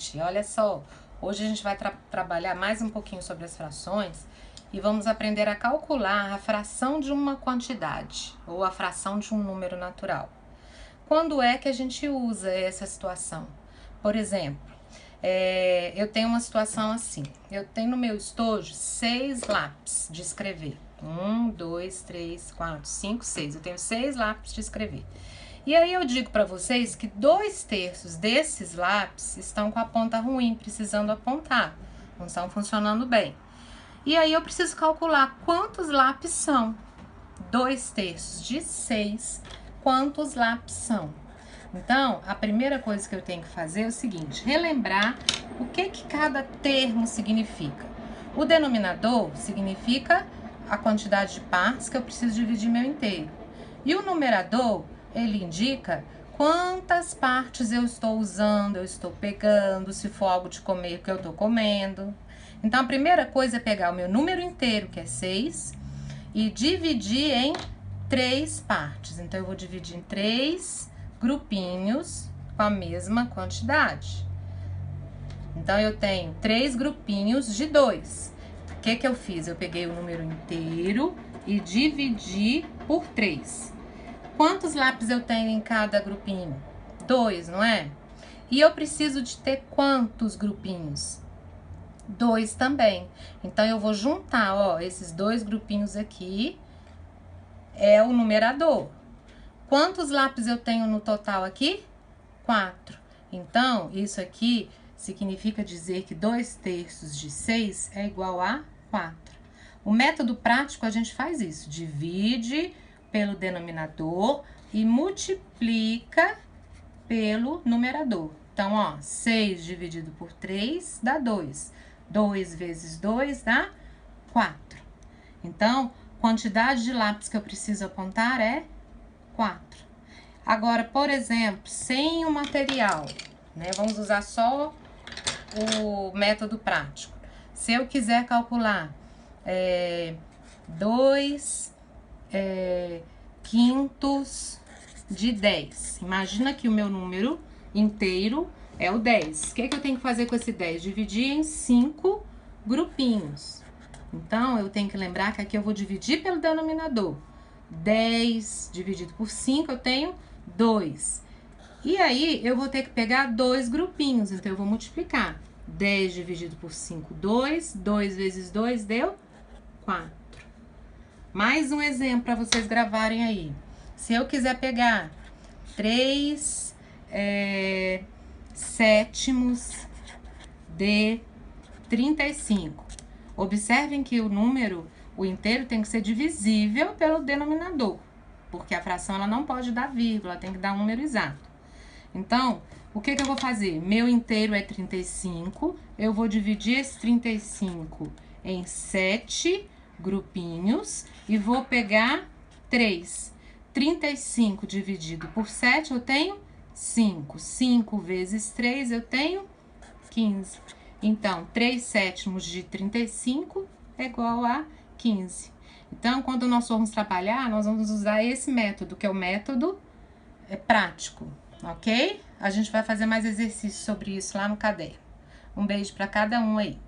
gente, olha só, hoje a gente vai trabalhar mais um pouquinho sobre as frações e vamos aprender a calcular a fração de uma quantidade ou a fração de um número natural. Quando é que a gente usa essa situação? Por exemplo, eu tenho uma situação assim, eu tenho no meu estojo 6 lápis de escrever. 1, 2, 3, 4, 5, 6. Eu tenho 6 lápis de escrever. E aí eu digo para vocês que 2/3 desses lápis estão com a ponta ruim, precisando apontar, não estão funcionando bem. E aí eu preciso calcular quantos lápis são. 2/3 de 6, quantos lápis são? Então, a primeira coisa que eu tenho que fazer é o seguinte, relembrar o que cada termo significa. O denominador significa a quantidade de partes que eu preciso dividir meu inteiro. E o numerador, ele indica quantas partes eu estou usando, eu estou pegando, se for algo de comer que eu estou comendo. Então, a primeira coisa é pegar o meu número inteiro, que é 6, e dividir em 3 partes. Então, eu vou dividir em 3 grupinhos com a mesma quantidade. Então, eu tenho 3 grupinhos de 2. O que eu fiz? Eu peguei o número inteiro e dividi por 3. Quantos lápis eu tenho em cada grupinho? 2, não é? E eu preciso de ter quantos grupinhos? 2 também. Então, eu vou juntar, ó, esses 2 grupinhos aqui, é o numerador. Quantos lápis eu tenho no total aqui? 4. Então, isso aqui significa dizer que 2/3 de 6 é igual a 4. O método prático, a gente faz isso, divide pelo denominador e multiplica pelo numerador. Então, ó, 6 dividido por 3 dá 2. 2 vezes 2 dá 4. Então, quantidade de lápis que eu preciso apontar é 4. Agora, por exemplo, sem o material, né? Vamos usar só o método prático. Se eu quiser calcular 2 quintos de 10. Imagina que o meu número inteiro é o 10. O que eu tenho que fazer com esse 10? Dividir em 5 grupinhos. Então, eu tenho que lembrar que aqui eu vou dividir pelo denominador. 10 dividido por 5, eu tenho 2. E aí, eu vou ter que pegar 2 grupinhos, então eu vou multiplicar. 10 dividido por 5, 2. 2 vezes 2 deu 4. Mais um exemplo para vocês gravarem aí. Se eu quiser pegar 3 sétimos de 35. Observem que o número, o inteiro, tem que ser divisível pelo denominador, porque a fração ela não pode dar vírgula, tem que dar um número exato. Então, o que eu vou fazer? Meu inteiro é 35, eu vou dividir esse 35 em 7 grupinhos e vou pegar 3. 35 dividido por 7, eu tenho 5. 5 vezes 3, eu tenho 15. Então, 3 sétimos de 35 é igual a 15. Então, quando nós formos trabalhar, nós vamos usar esse método, que é o método prático, ok? A gente vai fazer mais exercícios sobre isso lá no caderno. Um beijo para cada um aí.